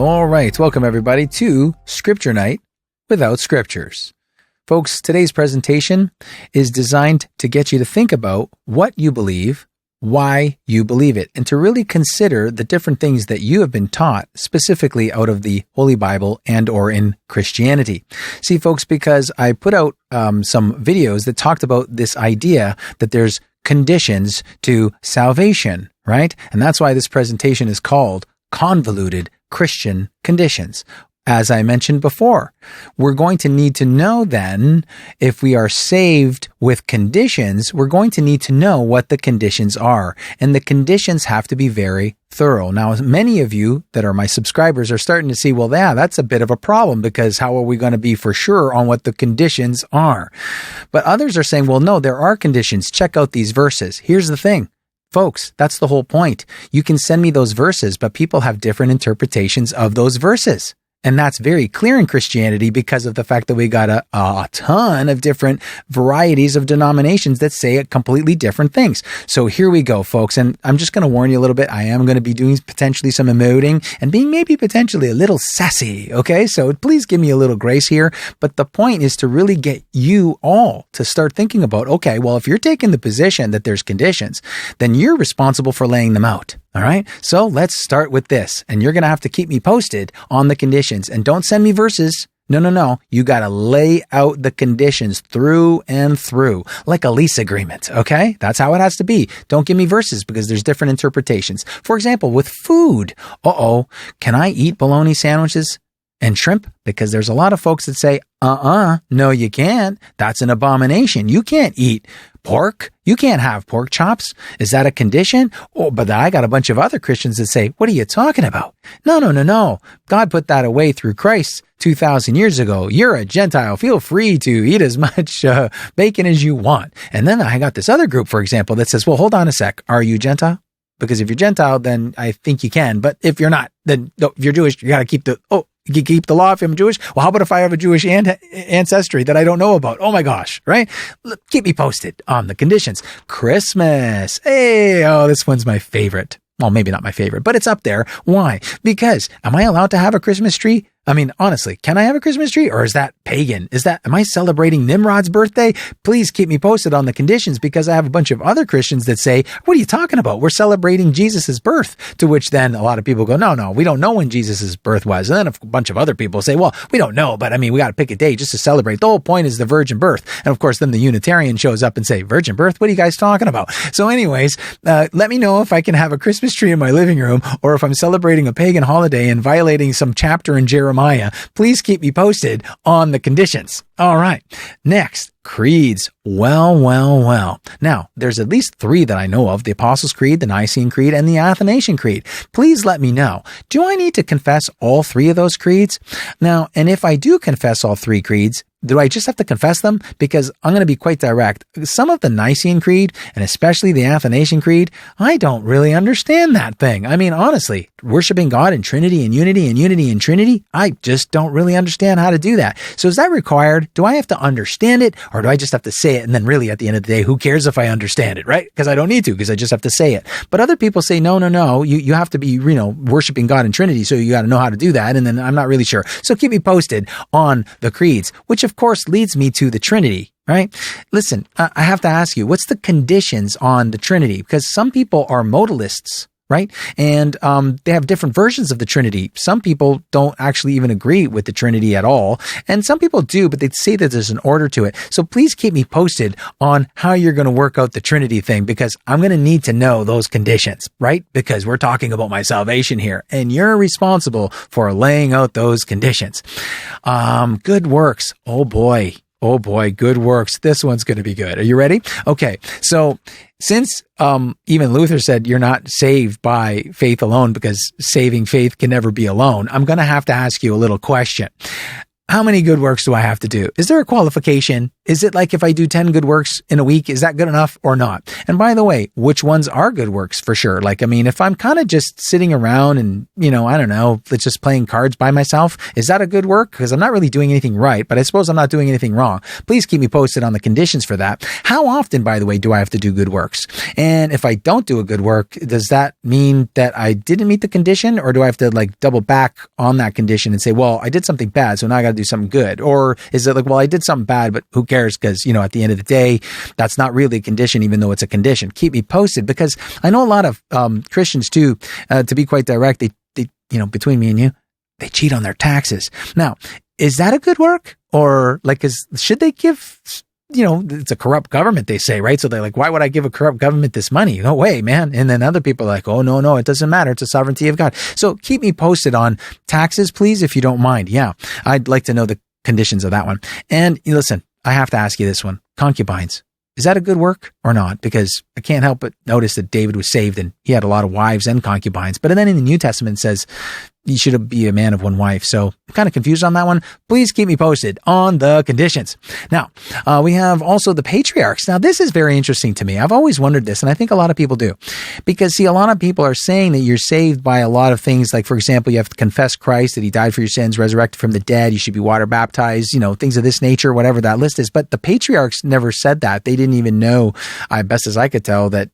All right, welcome everybody to Scripture Night Without Scriptures. Folks, today's presentation is designed to get you to think about what you believe, why you believe it, and to really consider the different things that you have been taught specifically out of the Holy Bible and or in Christianity. See, folks, because I put out some videos that talked about this idea that there's conditions to salvation, right? And that's why this presentation is called Convoluted Christian Conditions. As I mentioned before, we're going to need to know then, if we are saved with conditions, we're going to need to know what the conditions are. And the conditions have to be very thorough. Now, many of you that are my subscribers are starting to see, well, yeah, that's a bit of a problem because how are we going to be for sure on what the conditions are? But others are saying, well, no, there are conditions. Check out these verses. Here's the thing. Folks, that's the whole point. You can send me those verses, but people have different interpretations of those verses. And that's very clear in Christianity because of the fact that we got a ton of different varieties of denominations that say completely different things. So here we go, folks. And I'm just going to warn you a little bit. I am going to be doing potentially some emoting and being maybe potentially a little sassy. Okay. So please give me a little grace here. But the point is to really get you all to start thinking about, okay, well, if you're taking the position that there's conditions, then you're responsible for laying them out. All right. So let's start with this. And you're going to have to keep me posted on the conditions. And don't send me verses. No. You got to lay out the conditions through and through, like a lease agreement. Okay. That's how it has to be. Don't give me verses because there's different interpretations. For example, with food. Can I eat bologna sandwiches and shrimp? Because there's a lot of folks that say, no, you can't. That's an abomination. You can't eat pork. You can't have pork chops. Is that a condition? Oh, but I got a bunch of other Christians that say, what are you talking about? No. God put that away through Christ 2,000 years ago. You're a Gentile. Feel free to eat as much bacon as you want. And then I got this other group, for example, that says, well, hold on a sec. Are you Gentile? Because if you're Gentile, then I think you can. But if you're not, then if you're Jewish, you got to keep the law if I'm Jewish. Well, how about if I have a Jewish ancestry that I don't know about? Oh my gosh, right? Keep me posted on the conditions. Christmas. Hey, this one's my favorite. Well, maybe not my favorite, but it's up there. Why? Because am I allowed to have a Christmas tree? I mean, honestly, can I have a Christmas tree or is that pagan? Am I celebrating Nimrod's birthday? Please keep me posted on the conditions because I have a bunch of other Christians that say, what are you talking about? We're celebrating Jesus's birth. To which then a lot of people go, no, we don't know when Jesus's birth was. And then a bunch of other people say, well, we don't know, but I mean, we got to pick a day just to celebrate. The whole point is the virgin birth. And of course, then the Unitarian shows up and say, virgin birth? What are you guys talking about? So anyways, let me know if I can have a Christmas tree in my living room or if I'm celebrating a pagan holiday and violating some chapter in Jeremiah. Please keep me posted on the conditions. All right. Next, creeds. Well. Now, there's at least 3 that I know of: the Apostles' Creed, the Nicene Creed, and the Athanasian Creed. Please let me know. Do I need to confess all 3 of those creeds? Now, and if I do confess all 3 creeds, do I just have to confess them? Because I'm going to be quite direct. Some of the Nicene Creed, and especially the Athanasian Creed, I don't really understand that thing. I mean, honestly, worshiping God in Trinity and unity and unity and Trinity, I just don't really understand how to do that. So is that required? Do I have to understand it, or do I just have to say it? And then really at the end of the day, who cares if I understand it, right? Because I don't need to, because I just have to say it. But other people say, no. You have to be, worshiping God in Trinity. So you got to know how to do that. And then I'm not really sure. So keep me posted on the creeds, which of course leads me to the Trinity, right? Listen, I have to ask you, what's the conditions on the Trinity? Because some people are modalists, right? And they have different versions of the Trinity. Some people don't actually even agree with the Trinity at all. And some people do, but they say that there's an order to it. So please keep me posted on how you're going to work out the Trinity thing, because I'm going to need to know those conditions, right? Because we're talking about my salvation here, and you're responsible for laying out those conditions. Good works. Oh boy, good works. This one's going to be good. Are you ready? Okay. So since even Luther said you're not saved by faith alone, because saving faith can never be alone, I'm going to have to ask you a little question. How many good works do I have to do? Is there a qualification? Is it like if I do 10 good works in a week, is that good enough or not? And by the way, which ones are good works for sure? Like, I mean, if I'm kind of just sitting around and, I don't know, it's just playing cards by myself, is that a good work? Because I'm not really doing anything right, but I suppose I'm not doing anything wrong. Please keep me posted on the conditions for that. How often, by the way, do I have to do good works? And if I don't do a good work, does that mean that I didn't meet the condition? Or do I have to like double back on that condition and say, well, I did something bad, so now I got to do something good? Or is it like, well, I did something bad, but who cares? Because, at the end of the day, that's not really a condition, even though it's a condition. Keep me posted, because I know a lot of Christians too, to be quite direct, they between me and you, they cheat on their taxes. Now, is that a good work? Or like, should they give, it's a corrupt government, they say, right? So they're like, why would I give a corrupt government this money? No way, man. And then other people are like, oh, no, it doesn't matter. It's the sovereignty of God. So keep me posted on taxes, please, if you don't mind. Yeah, I'd like to know the conditions of that one. And listen, I have to ask you this one. Concubines. Is that a good work or not? Because I can't help but notice that David was saved and he had a lot of wives and concubines. But then in the New Testament it says you should be a man of one wife. So I'm kind of confused on that one. Please keep me posted on the conditions. Now, we have also the patriarchs. Now, this is very interesting to me. I've always wondered this, and I think a lot of people do. Because, see, a lot of people are saying that you're saved by a lot of things. Like, for example, you have to confess Christ, that he died for your sins, resurrected from the dead. You should be water baptized, things of this nature, whatever that list is. But the patriarchs never said that. They didn't even know, best as I could tell, that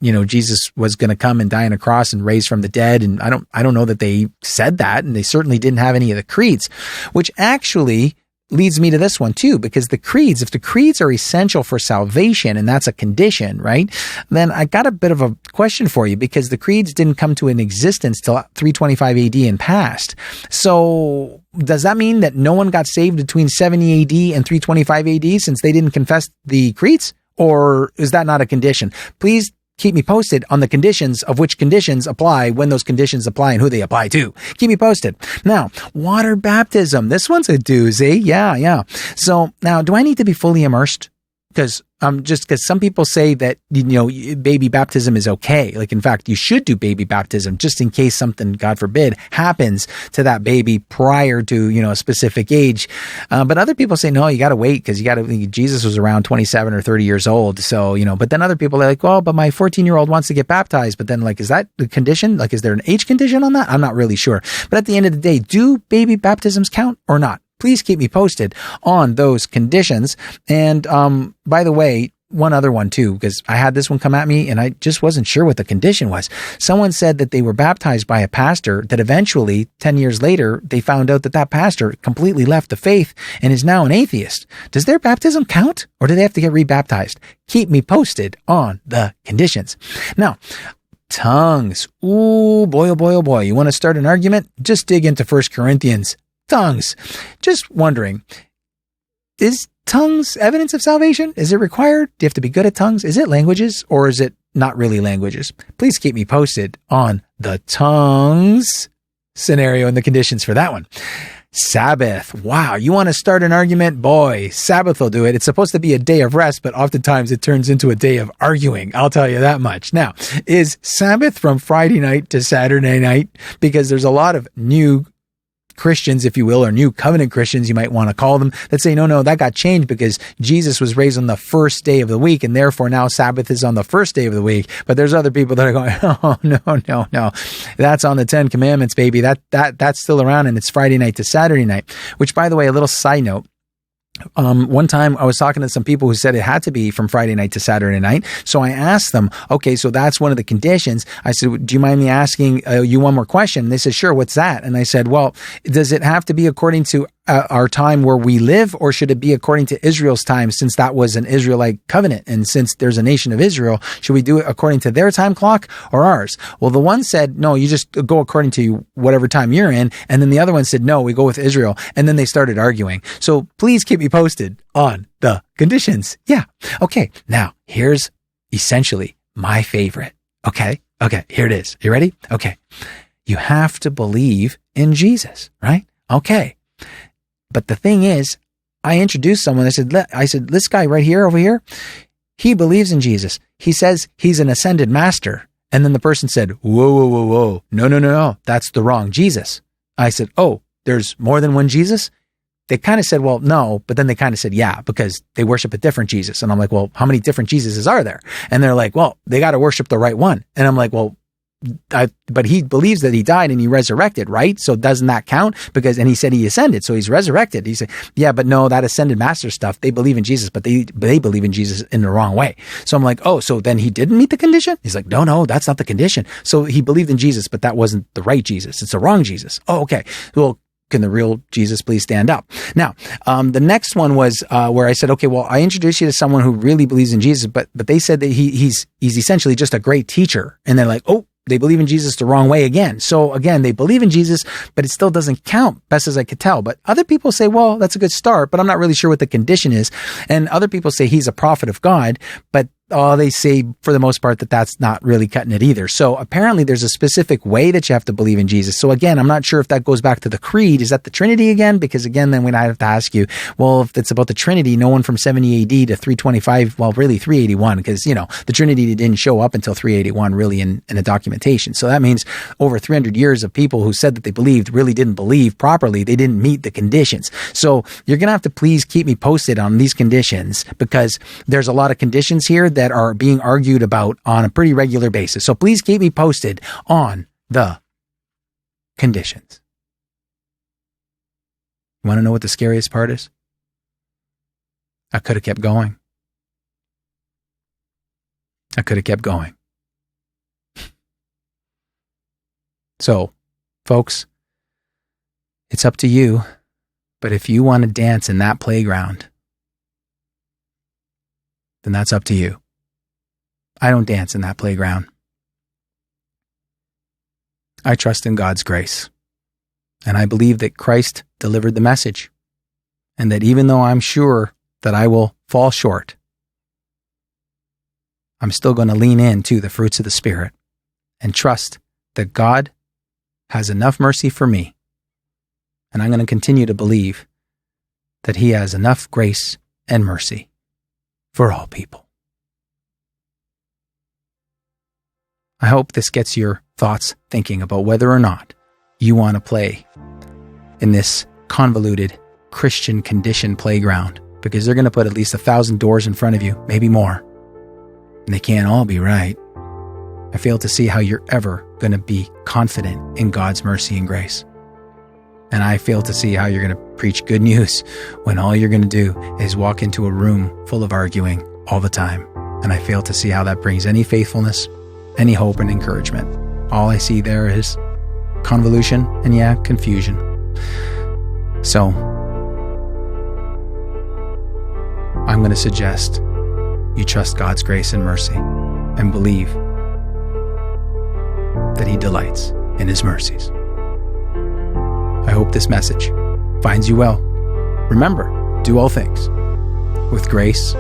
Jesus was going to come and die on a cross and raise from the dead. And I don't know that they said that. And they certainly didn't have any of the creeds, which actually leads me to this one too, because if the creeds are essential for salvation and that's a condition, right? Then I got a bit of a question for you, because the creeds didn't come to an existence till 325 AD and past. So does that mean that no one got saved between 70 AD and 325 AD since they didn't confess the creeds? Or is that not a condition? Please keep me posted on the conditions of which conditions apply, when those conditions apply, and who they apply to. Keep me posted. Now, water baptism. This one's a doozy. Yeah. So now, do I need to be fully immersed? Because some people say that, baby baptism is okay. Like, in fact, you should do baby baptism just in case something, God forbid, happens to that baby prior to, a specific age. But other people say, no, you got to wait, because Jesus was around 27 or 30 years old. So, but then other people are like, well, but my 14-year-old wants to get baptized. But then, like, is that the condition? Like, is there an age condition on that? I'm not really sure. But at the end of the day, do baby baptisms count or not? Please keep me posted on those conditions. And by the way, one other one too, because I had this one come at me and I just wasn't sure what the condition was. Someone said that they were baptized by a pastor, that eventually 10 years later, they found out that pastor completely left the faith and is now an atheist. Does their baptism count, or do they have to get rebaptized? Keep me posted on the conditions. Now, tongues. Ooh, boy, oh boy, oh boy. You want to start an argument? Just dig into 1 Corinthians. Tongues. Just wondering, is tongues evidence of salvation? Is it required? Do you have to be good at tongues? Is it languages, or is it not really languages? Please keep me posted on the tongues scenario and the conditions for that one. Sabbath. Wow. You want to start an argument? Boy, Sabbath will do it. It's supposed to be a day of rest, but oftentimes it turns into a day of arguing. I'll tell you that much. Now, is Sabbath from Friday night to Saturday night? Because there's a lot of new Christians, if you will, or new covenant Christians, you might want to call them, that say, no, that got changed because Jesus was raised on the first day of the week, and therefore now Sabbath is on the first day of the week. But there's other people that are going, oh, no. That's on the 10 Commandments, baby. That's still around, and it's Friday night to Saturday night, which, by the way, a little side note, one time I was talking to some people who said it had to be from Friday night to Saturday night. So I asked them, okay, so that's one of the conditions. I said, do you mind me asking you one more question? And they said, sure, what's that? And I said, well, does it have to be according to our time where we live, or should it be according to Israel's time, since that was an Israelite covenant? And since there's a nation of Israel, should we do it according to their time clock or ours? Well, the one said, no, you just go according to whatever time you're in. And then the other one said, no, we go with Israel. And then they started arguing. So please keep me posted on the conditions. Yeah. Okay. Now here's essentially my favorite. Okay. Here it is. You ready? Okay. You have to believe in Jesus, right? Okay. But the thing is, I introduced someone. I said, this guy right here, over here, he believes in Jesus. He says he's an ascended master. And then the person said, whoa. No. That's the wrong Jesus. I said, oh, there's more than one Jesus? they kind of said, well, no, but then they kind of said, yeah, because they worship a different Jesus. And I'm like, well, how many different Jesuses are there? And they're like, well, they got to worship the right one. And I'm like, well, but he believes that he died and he resurrected, right? So doesn't that count? And he said he ascended, so he's resurrected. He said, yeah, but no, that ascended master stuff, they believe in Jesus, but they believe in Jesus in the wrong way. So I'm like, oh, so then he didn't meet the condition? He's like, no, that's not the condition. So he believed in Jesus, but that wasn't the right Jesus. It's the wrong Jesus. Oh, okay. Well, can the real Jesus please stand up? Now, the next one was where I said, okay, well, I introduced you to someone who really believes in Jesus, but they said that he's essentially just a great teacher. And they're like, oh, they believe in Jesus the wrong way again. So again, they believe in Jesus, but it still doesn't count, best as I could tell. But other people say, well, that's a good start, but I'm not really sure what the condition is. And other people say he's a prophet of God, but they say for the most part that that's not really cutting it either. So apparently there's a specific way that you have to believe in Jesus. So again, I'm not sure if that goes back to the creed. Is that the Trinity again? Because again, then when I have to ask you, well, if it's about the Trinity, no one from 70 AD to 325, well, really 381, because, the Trinity didn't show up until 381 really in the documentation. So that means over 300 years of people who said that they believed really didn't believe properly. They didn't meet the conditions. So you're going to have to please keep me posted on these conditions, because there's a lot of conditions here that are being argued about on a pretty regular basis. So please keep me posted on the conditions. You want to know what the scariest part is? I could have kept going. So, folks, it's up to you, but if you want to dance in that playground, then that's up to you. I don't dance in that playground. I trust in God's grace. And I believe that Christ delivered the message. And that even though I'm sure that I will fall short, I'm still going to lean into the fruits of the Spirit and trust that God has enough mercy for me. And I'm going to continue to believe that He has enough grace and mercy for all people. I hope this gets your thoughts thinking about whether or not you want to play in this convoluted Christian condition playground, because they're going to put at least 1,000 doors in front of you, maybe more. And they can't all be right. I fail to see how you're ever going to be confident in God's mercy and grace. And I fail to see how you're going to preach good news when all you're going to do is walk into a room full of arguing all the time. And I fail to see how that brings any faithfulness, any hope and encouragement. All I see there is convolution and confusion. So, I'm going to suggest you trust God's grace and mercy and believe that He delights in His mercies. I hope this message finds you well. Remember, do all things with grace